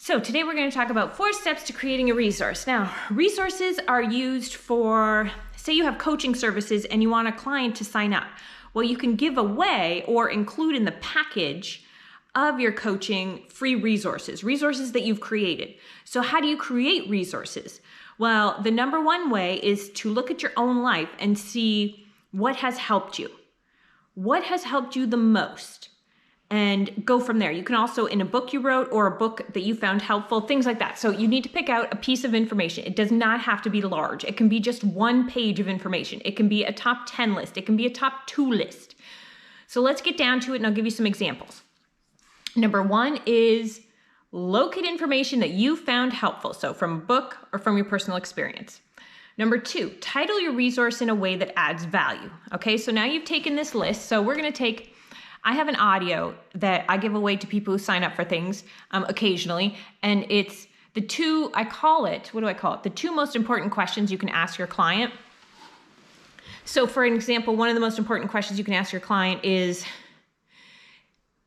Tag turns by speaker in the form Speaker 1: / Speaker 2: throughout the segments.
Speaker 1: So today we're going to talk about 4 steps to creating a resource. Now, resources are used for, say you have coaching services and you want a client to sign up. Well, you can give away or include in the package of your coaching free resources that you've created. So how do you create resources? Well, the number one way is to look at your own life and see what has helped you. What has helped you the most? And go from there. You can also, in a book you wrote or a book that you found helpful, things like that. So you need to pick out a piece of information. It does not have to be large. It can be just one page of information. It can be a top 10 list. It can be a top 2 list. So let's get down to it and I'll give you some examples. Number 1 is locate information that you found helpful. So from a book or from your personal experience. Number 2, title your resource in a way that adds value. Okay, so now you've taken this list. So we're going to take, I have an audio that I give away to people who sign up for things occasionally. And it's the 2, I call it, what do I call it? The 2 most important questions you can ask your client. So for an example, one of the most important questions you can ask your client is,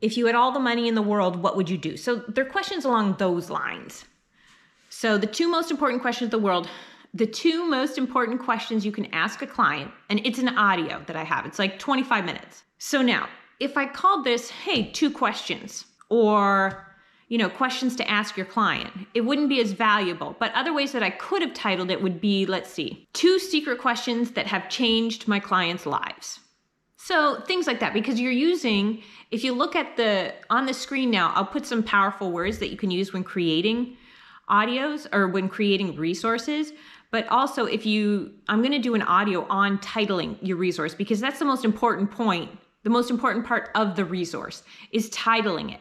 Speaker 1: if you had all the money in the world, what would you do? So they're questions along those lines. So the 2 most important questions of the world, the 2 most important questions you can ask a client, and it's an audio that I have. It's like 25 minutes. So now, if I called this, hey, 2 questions, or, questions to ask your client, it wouldn't be as valuable. But other ways that I could have titled it would be, let's see, 2 secret questions that have changed my clients' lives. So things like that, because you're using, if you look at on the screen now, I'll put some powerful words that you can use when creating audios or when creating resources. But also I'm going to do an audio on titling your resource, because that's the most important point. The most important part of the resource is titling it,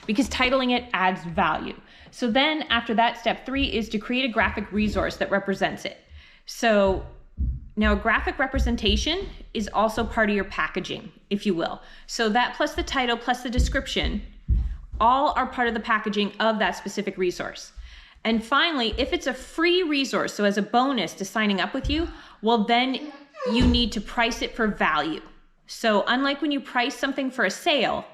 Speaker 1: because titling it adds value. So then after that, step 3 is to create a graphic resource that represents it. So now a graphic representation is also part of your packaging, if you will. So that plus the title plus the description all are part of the packaging of that specific resource. And finally, if it's a free resource, so as a bonus to signing up with you, well, then you need to price it for value. So unlike when you price something for a sale,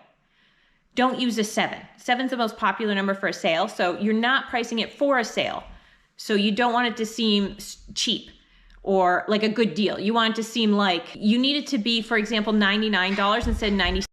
Speaker 1: don't use a 7. 7's the most popular number for a sale. So you're not pricing it for a sale. So you don't want it to seem cheap or like a good deal. You want it to seem like you need it to be, for example, $99 instead of $97.